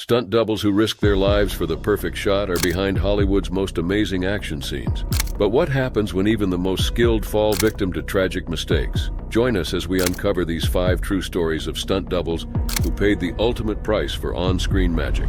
Stunt doubles who risk their lives for the perfect shot are behind Hollywood's most amazing action scenes. But what happens when even the most skilled fall victim to tragic mistakes? Join us as we uncover these 5 true stories of stunt doubles who paid the ultimate price for on-screen magic.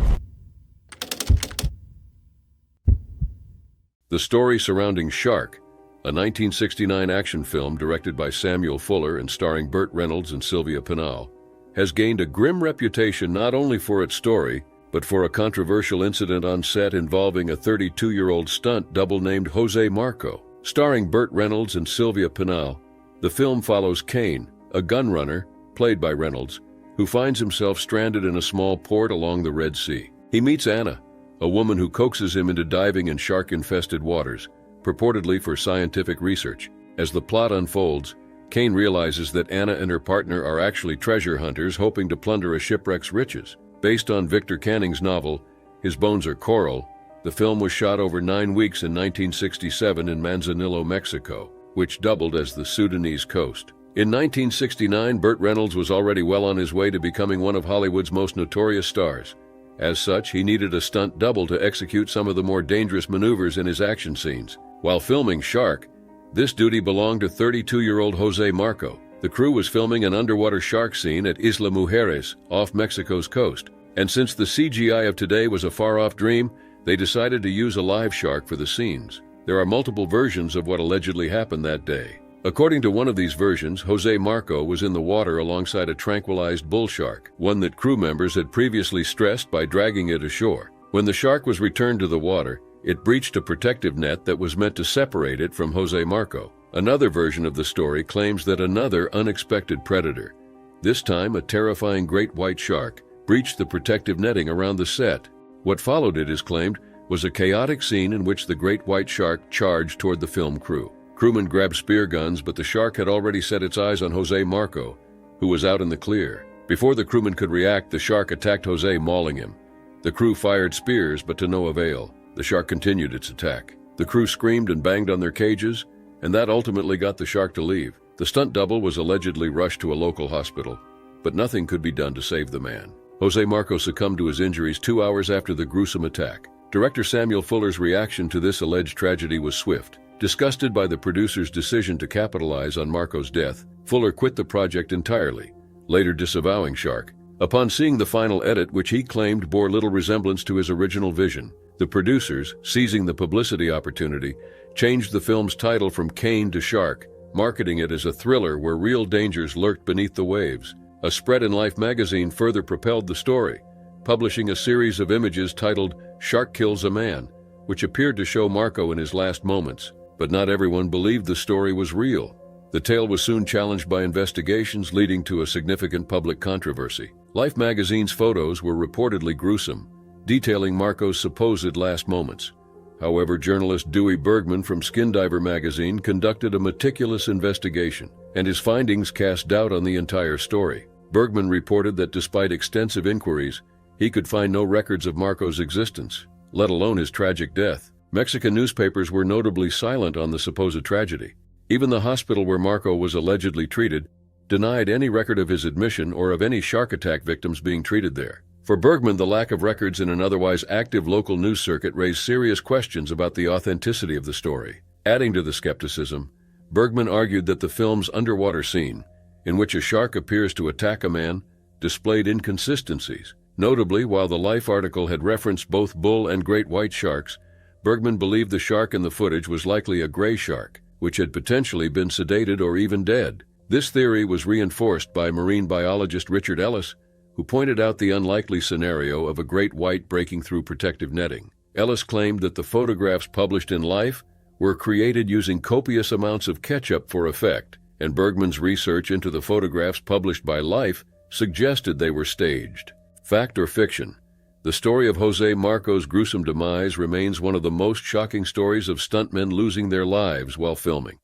The story surrounding Shark, a 1969 action film directed by Samuel Fuller and starring Burt Reynolds and Sylvia Pinal, has gained a grim reputation not only for its story, but for a controversial incident on set involving a 32-year-old stunt double named Jose Marco. Starring Burt Reynolds and Sylvia Pinal, the film follows Kane, a gun runner, played by Reynolds, who finds himself stranded in a small port along the Red Sea. He meets Anna, a woman who coaxes him into diving in shark-infested waters, purportedly for scientific research. As the plot unfolds, Kane realizes that Anna and her partner are actually treasure hunters hoping to plunder a shipwreck's riches. Based on Victor Canning's novel, His Bones Are Coral, the film was shot over 9 weeks in 1967 in Manzanillo, Mexico, which doubled as the Sudanese coast. In 1969, Burt Reynolds was already well on his way to becoming one of Hollywood's most notorious stars. As such, he needed a stunt double to execute some of the more dangerous maneuvers in his action scenes. While filming Shark, this duty belonged to 32-year-old Jose Marco. The crew was filming an underwater shark scene at Isla Mujeres, off Mexico's coast. And since the CGI of today was a far-off dream, they decided to use a live shark for the scenes. There are multiple versions of what allegedly happened that day. According to one of these versions, Jose Marco was in the water alongside a tranquilized bull shark, one that crew members had previously stressed by dragging it ashore. When the shark was returned to the water, it breached a protective net that was meant to separate it from Jose Marco. Another version of the story claims that another unexpected predator, this time a terrifying great white shark, breached the protective netting around the set. What followed, it is claimed, was a chaotic scene in which the great white shark charged toward the film crew. Crewmen grabbed spear guns, but the shark had already set its eyes on Jose Marco, who was out in the clear. Before the crewmen could react, the shark attacked Jose, mauling him. The crew fired spears, but to no avail. The shark continued its attack. The crew screamed and banged on their cages, and that ultimately got the shark to leave. The stunt double was allegedly rushed to a local hospital, but nothing could be done to save the man. Jose Marco succumbed to his injuries 2 hours after the gruesome attack. Director Samuel Fuller's reaction to this alleged tragedy was swift. Disgusted by the producer's decision to capitalize on Marco's death, Fuller quit the project entirely, later disavowing Shark. Upon seeing the final edit, which he claimed bore little resemblance to his original vision, the producers, seizing the publicity opportunity, changed the film's title from Kane to Shark, marketing it as a thriller where real dangers lurked beneath the waves. A spread in Life magazine further propelled the story, publishing a series of images titled Shark Kills a Man, which appeared to show Marco in his last moments. But not everyone believed the story was real. The tale was soon challenged by investigations, leading to a significant public controversy. Life magazine's photos were reportedly gruesome, detailing Marco's supposed last moments. However, journalist Dewey Bergman from Skin Diver magazine conducted a meticulous investigation, and his findings cast doubt on the entire story. Bergman reported that despite extensive inquiries, he could find no records of Marco's existence, let alone his tragic death. Mexican newspapers were notably silent on the supposed tragedy. Even the hospital where Marco was allegedly treated denied any record of his admission or of any shark attack victims being treated there. For Bergman, the lack of records in an otherwise active local news circuit raised serious questions about the authenticity of the story. Adding to the skepticism, Bergman argued that the film's underwater scene, in which a shark appears to attack a man, displayed inconsistencies. Notably, while the Life article had referenced both bull and great white sharks, Bergman believed the shark in the footage was likely a gray shark, which had potentially been sedated or even dead. This theory was reinforced by marine biologist Richard Ellis, who pointed out the unlikely scenario of a great white breaking through protective netting. Ellis claimed that the photographs published in Life were created using copious amounts of ketchup for effect, and Bergman's research into the photographs published by Life suggested they were staged. Fact or fiction? The story of Jose Marco's gruesome demise remains one of the most shocking stories of stuntmen losing their lives while filming.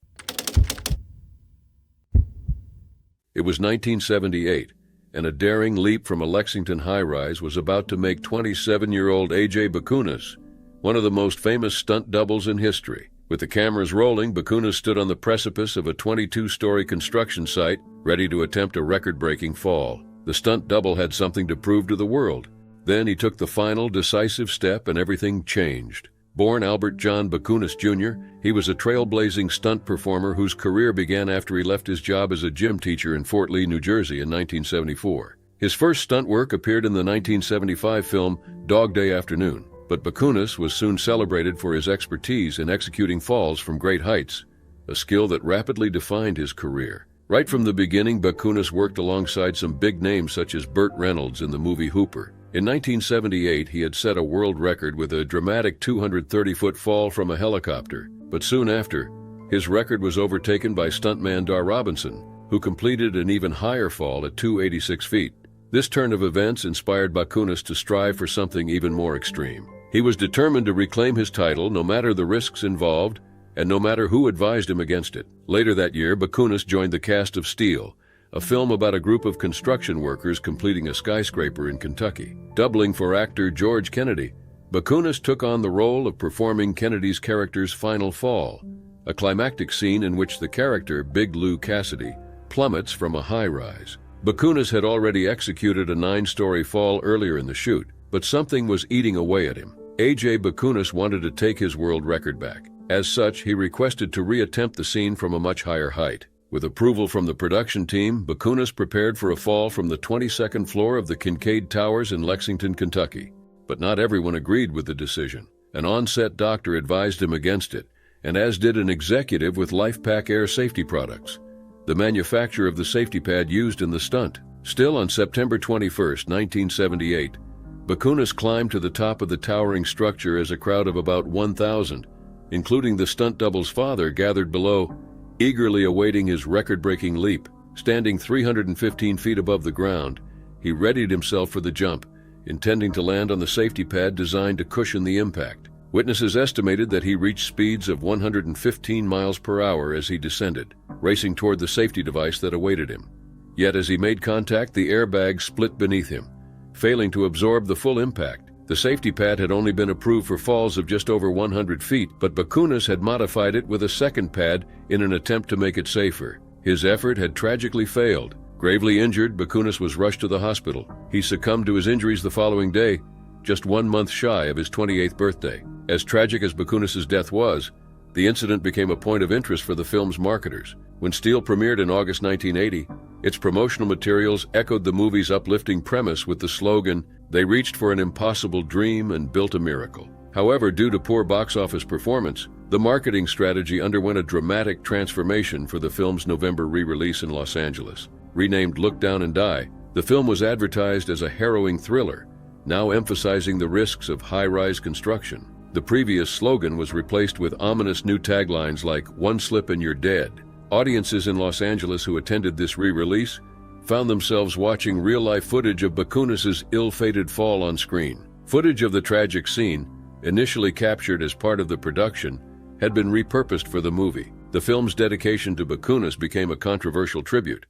It was 1978, and a daring leap from a Lexington high-rise was about to make 27-year-old A.J. Bakunas one of the most famous stunt doubles in history. With the cameras rolling, Bakunas stood on the precipice of a 22-story construction site, ready to attempt a record-breaking fall. The stunt double had something to prove to the world. Then he took the final, decisive step and everything changed. Born Albert John Bakunis Jr., he was a trailblazing stunt performer whose career began after he left his job as a gym teacher in Fort Lee, New Jersey in 1974. His first stunt work appeared in the 1975 film Dog Day Afternoon, but Bakunis was soon celebrated for his expertise in executing falls from great heights, a skill that rapidly defined his career. Right from the beginning, Bakunis worked alongside some big names such as Burt Reynolds in the movie Hooper. In 1978, he had set a world record with a dramatic 230-foot fall from a helicopter, but soon after, his record was overtaken by stuntman Dar Robinson, who completed an even higher fall at 286 feet. This turn of events inspired Bakunis to strive for something even more extreme. He was determined to reclaim his title no matter the risks involved and no matter who advised him against it. Later that year, Bakunis joined the cast of Steel, a film about a group of construction workers completing a skyscraper in Kentucky. Doubling for actor George Kennedy, Bakunis took on the role of performing Kennedy's character's final fall, a climactic scene in which the character, Big Lou Cassidy, plummets from a high-rise. Bakunis had already executed a 9-story fall earlier in the shoot, but something was eating away at him. A.J. Bakunis wanted to take his world record back. As such, he requested to reattempt the scene from a much higher height. With approval from the production team, Bakunis prepared for a fall from the 22nd floor of the Kincaid Towers in Lexington, Kentucky. But not everyone agreed with the decision. An on-set doctor advised him against it, and as did an executive with LifePak Air safety products, the manufacturer of the safety pad used in the stunt. Still, on September 21, 1978, Bakunis climbed to the top of the towering structure as a crowd of about 1,000, including the stunt double's father, gathered below, eagerly awaiting his record-breaking leap. Standing 315 feet above the ground, he readied himself for the jump, intending to land on the safety pad designed to cushion the impact. Witnesses estimated that he reached speeds of 115 miles per hour as he descended, racing toward the safety device that awaited him. Yet as he made contact, the airbag split beneath him, failing to absorb the full impact. The safety pad had only been approved for falls of just over 100 feet, but Bakunis had modified it with a second pad in an attempt to make it safer. His effort had tragically failed. Gravely injured, Bakunis was rushed to the hospital. He succumbed to his injuries the following day, just 1 month shy of his 28th birthday. As tragic as Bakunis' death was, the incident became a point of interest for the film's marketers. When Steel premiered in August 1980, its promotional materials echoed the movie's uplifting premise with the slogan, "They reached for an impossible dream and built a miracle." However, due to poor box office performance, the marketing strategy underwent a dramatic transformation for the film's November re-release in Los Angeles. Renamed Look Down and Die, the film was advertised as a harrowing thriller, now emphasizing the risks of high-rise construction. The previous slogan was replaced with ominous new taglines like, "One slip and you're dead." Audiences in Los Angeles who attended this re-release found themselves watching real-life footage of Bakunis' ill-fated fall on screen. Footage of the tragic scene, initially captured as part of the production, had been repurposed for the movie. The film's dedication to Bakunis became a controversial tribute.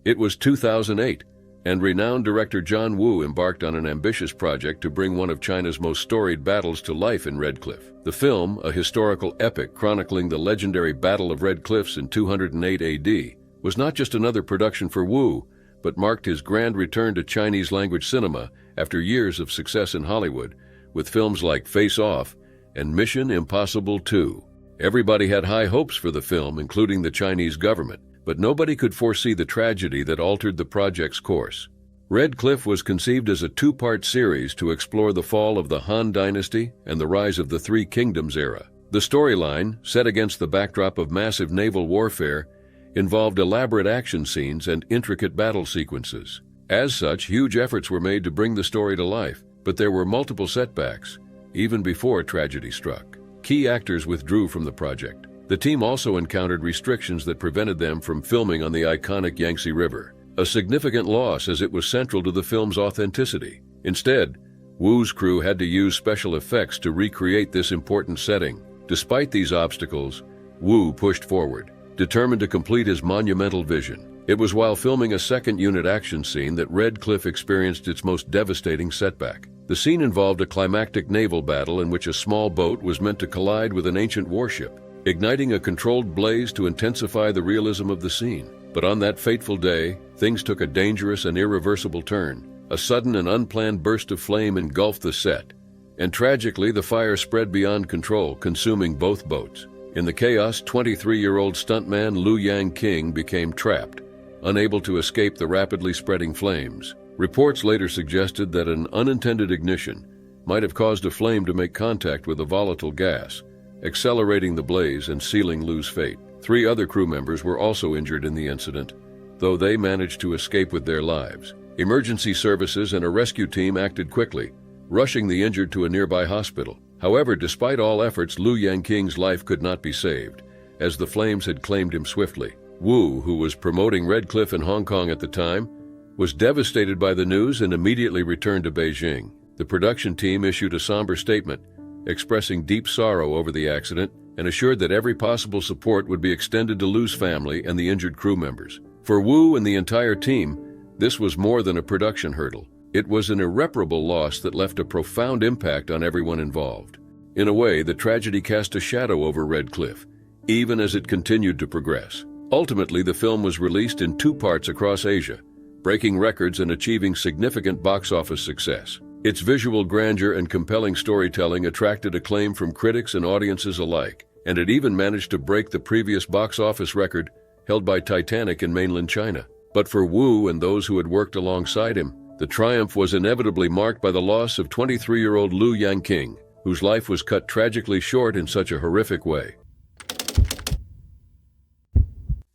It was 2008, and renowned director John Woo embarked on an ambitious project to bring one of China's most storied battles to life in Red Cliff. The film, a historical epic chronicling the legendary Battle of Red Cliffs in 208 AD, was not just another production for Woo, but marked his grand return to Chinese-language cinema after years of success in Hollywood, with films like Face Off and Mission Impossible 2. Everybody had high hopes for the film, including the Chinese government, but nobody could foresee the tragedy that altered the project's course. Red Cliff was conceived as a 2-part series to explore the fall of the Han Dynasty and the rise of the Three Kingdoms era. The storyline, set against the backdrop of massive naval warfare, involved elaborate action scenes and intricate battle sequences. As such, huge efforts were made to bring the story to life, but there were multiple setbacks, even before tragedy struck. Key actors withdrew from the project. The team also encountered restrictions that prevented them from filming on the iconic Yangtze River, a significant loss as it was central to the film's authenticity. Instead, Woo's crew had to use special effects to recreate this important setting. Despite these obstacles, Woo pushed forward, determined to complete his monumental vision. It was while filming a second-unit action scene that Red Cliff experienced its most devastating setback. The scene involved a climactic naval battle in which a small boat was meant to collide with an ancient warship, igniting a controlled blaze to intensify the realism of the scene. But on that fateful day, things took a dangerous and irreversible turn. A sudden and unplanned burst of flame engulfed the set, and tragically the fire spread beyond control, consuming both boats. In the chaos, 23-year-old stuntman Lu Yang became trapped, unable to escape the rapidly spreading flames. Reports later suggested that an unintended ignition might have caused a flame to make contact with a volatile gas, accelerating the blaze and sealing Lu's fate. 3 other crew members were also injured in the incident, though they managed to escape with their lives. Emergency services and a rescue team acted quickly, rushing the injured to a nearby hospital. However, despite all efforts, Lu Yang's life could not be saved, as the flames had claimed him swiftly. Wu, who was promoting Red Cliff in Hong Kong at the time, was devastated by the news and immediately returned to Beijing. The production team issued a somber statement, expressing deep sorrow over the accident and assured that every possible support would be extended to Lu's family and the injured crew members. For Wu and the entire team, this was more than a production hurdle. It was an irreparable loss that left a profound impact on everyone involved. In a way, the tragedy cast a shadow over Red Cliff, even as it continued to progress. Ultimately, the film was released in 2 parts across Asia, breaking records and achieving significant box office success. Its visual grandeur and compelling storytelling attracted acclaim from critics and audiences alike, and it even managed to break the previous box office record held by Titanic in mainland China. But for Wu and those who had worked alongside him, the triumph was inevitably marked by the loss of 23-year-old Lu Yang, whose life was cut tragically short in such a horrific way.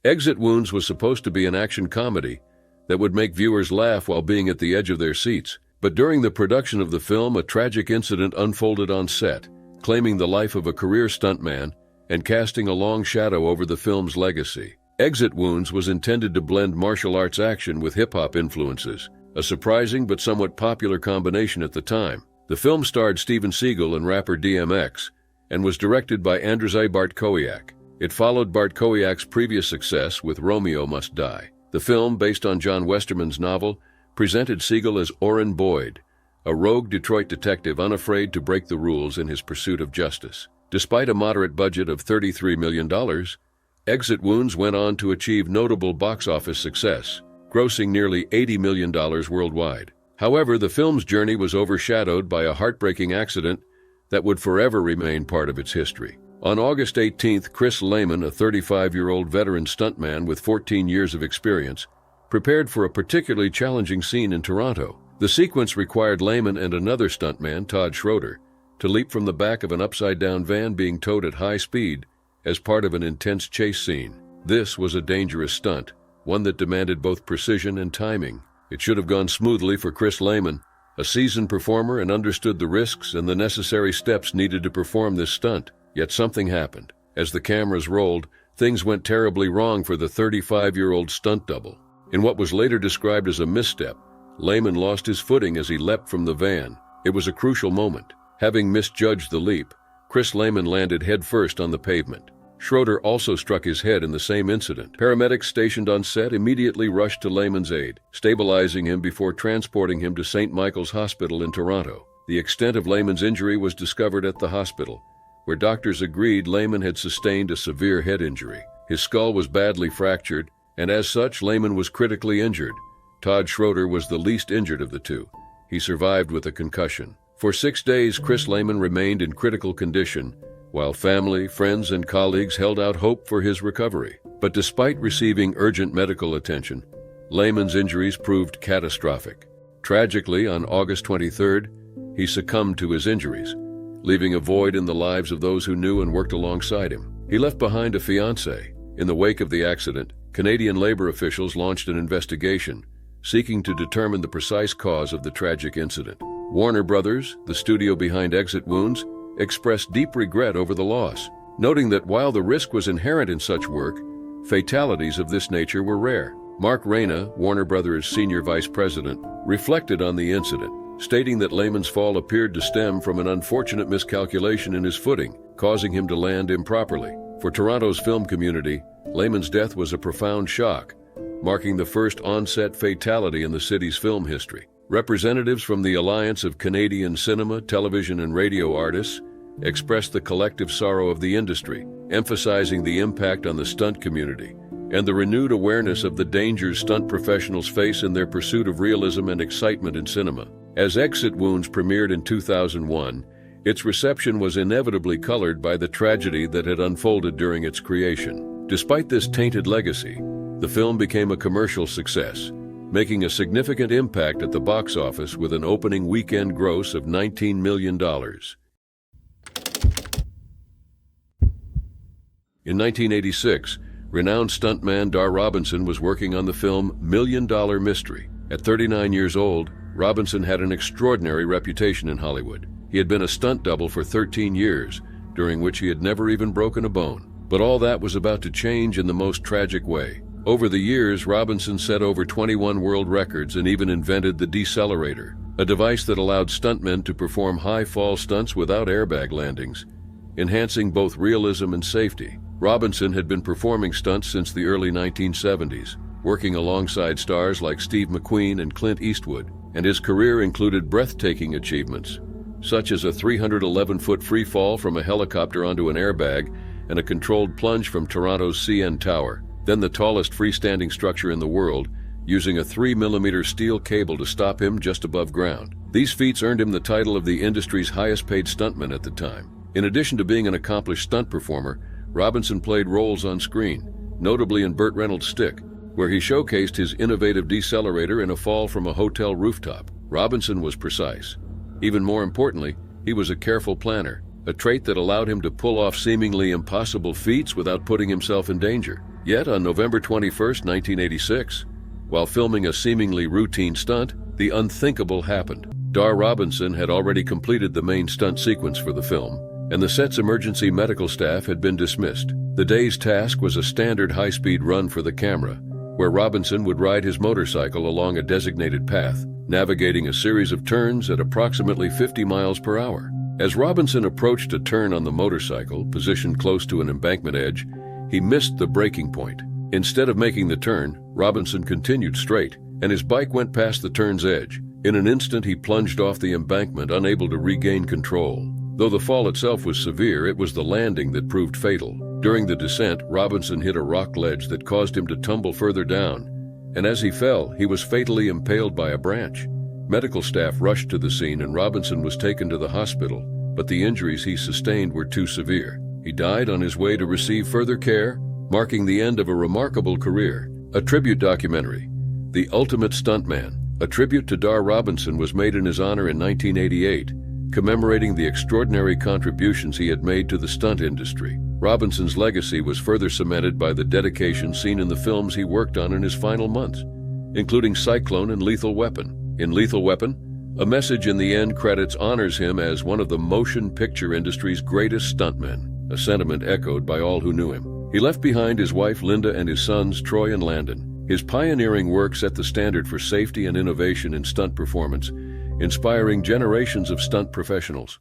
Exit Wounds was supposed to be an action comedy that would make viewers laugh while being at the edge of their seats. But during the production of the film, a tragic incident unfolded on set, claiming the life of a career stuntman and casting a long shadow over the film's legacy. Exit Wounds was intended to blend martial arts action with hip-hop influences, a surprising but somewhat popular combination at the time. The film starred Steven Seagal and rapper DMX and was directed by Andrzej Bartkowiak. It followed Bartkowiak's previous success with Romeo Must Die. The film, based on John Westerman's novel, presented Seagal as Orrin Boyd, a rogue Detroit detective unafraid to break the rules in his pursuit of justice. Despite a moderate budget of $33 million, Exit Wounds went on to achieve notable box office success, grossing nearly $80 million worldwide. However, the film's journey was overshadowed by a heartbreaking accident that would forever remain part of its history. On August 18th, Chris Lehman, a 35-year-old veteran stuntman with 14 years of experience, prepared for a particularly challenging scene in Toronto. The sequence required Lehman and another stuntman, Todd Schroeder, to leap from the back of an upside-down van being towed at high speed as part of an intense chase scene. This was a dangerous stunt, one that demanded both precision and timing. It should have gone smoothly for Chris Lehman, a seasoned performer and understood the risks and the necessary steps needed to perform this stunt. Yet something happened. As the cameras rolled, things went terribly wrong for the 35-year-old stunt double. In what was later described as a misstep, Lehman lost his footing as he leapt from the van. It was a crucial moment. Having misjudged the leap, Chris Lehman landed headfirst on the pavement. Schroeder also struck his head in the same incident. Paramedics stationed on set immediately rushed to Lehman's aid, stabilizing him before transporting him to St. Michael's Hospital in Toronto. The extent of Lehman's injury was discovered at the hospital, where doctors agreed Lehman had sustained a severe head injury. His skull was badly fractured, and as such, Lehman was critically injured. Todd Schroeder was the least injured of the two. He survived with a concussion. For 6 days, Chris Lehman remained in critical condition, while family, friends, and colleagues held out hope for his recovery. But despite receiving urgent medical attention, Lehman's injuries proved catastrophic. Tragically, on August 23rd, he succumbed to his injuries, leaving a void in the lives of those who knew and worked alongside him. He left behind a fiancée. In the wake of the accident, Canadian labor officials launched an investigation, seeking to determine the precise cause of the tragic incident. Warner Brothers, the studio behind Exit Wounds, expressed deep regret over the loss, noting that while the risk was inherent in such work, fatalities of this nature were rare. Mark Reyna, Warner Brothers' senior vice president, reflected on the incident, stating that Lehman's fall appeared to stem from an unfortunate miscalculation in his footing, causing him to land improperly. For Toronto's film community, Lehman's death was a profound shock, marking the first on-set fatality in the city's film history. Representatives from the Alliance of Canadian Cinema, Television, and Radio Artists expressed the collective sorrow of the industry, emphasizing the impact on the stunt community and the renewed awareness of the dangers stunt professionals face in their pursuit of realism and excitement in cinema. As Exit Wounds premiered in 2001, its reception was inevitably colored by the tragedy that had unfolded during its creation. Despite this tainted legacy, the film became a commercial success, making a significant impact at the box office with an opening weekend gross of $19 million. In 1986, renowned stuntman Dar Robinson was working on the film $1 Million Mystery. At 39 years old, Robinson had an extraordinary reputation in Hollywood. He had been a stunt double for 13 years, during which he had never even broken a bone. But all that was about to change in the most tragic way. Over the years, Robinson set over 21 world records and even invented the decelerator, a device that allowed stuntmen to perform high-fall stunts without airbag landings, enhancing both realism and safety. Robinson had been performing stunts since the early 1970s, working alongside stars like Steve McQueen and Clint Eastwood, and his career included breathtaking achievements, such as a 311-foot free fall from a helicopter onto an airbag and a controlled plunge from Toronto's CN Tower, then the tallest freestanding structure in the world, using a 3mm steel cable to stop him just above ground. These feats earned him the title of the industry's highest-paid stuntman at the time. In addition to being an accomplished stunt performer, Robinson played roles on screen, notably in Burt Reynolds' Stick, where he showcased his innovative decelerator in a fall from a hotel rooftop. Robinson was precise. Even more importantly, he was a careful planner, a trait that allowed him to pull off seemingly impossible feats without putting himself in danger. Yet, on November 21, 1986, while filming a seemingly routine stunt, the unthinkable happened. Dar Robinson had already completed the main stunt sequence for the film, and the set's emergency medical staff had been dismissed. The day's task was a standard high-speed run for the camera, where Robinson would ride his motorcycle along a designated path, navigating a series of turns at approximately 50 miles per hour. As Robinson approached a turn on the motorcycle, positioned close to an embankment edge, he missed the braking point. Instead of making the turn, Robinson continued straight, and his bike went past the turn's edge. In an instant, he plunged off the embankment, unable to regain control. Though the fall itself was severe, it was the landing that proved fatal. During the descent, Robinson hit a rock ledge that caused him to tumble further down, and as he fell, he was fatally impaled by a branch. Medical staff rushed to the scene and Robinson was taken to the hospital, but the injuries he sustained were too severe. He died on his way to receive further care, marking the end of a remarkable career. A tribute documentary, The Ultimate Stuntman, a tribute to Dar Robinson, was made in his honor in 1988, commemorating the extraordinary contributions he had made to the stunt industry. Robinson's legacy was further cemented by the dedication seen in the films he worked on in his final months, including Cyclone and Lethal Weapon. In Lethal Weapon, a message in the end credits honors him as one of the motion picture industry's greatest stuntmen, a sentiment echoed by all who knew him. He left behind his wife Linda and his sons Troy and Landon. His pioneering work set the standard for safety and innovation in stunt performance, inspiring generations of stunt professionals.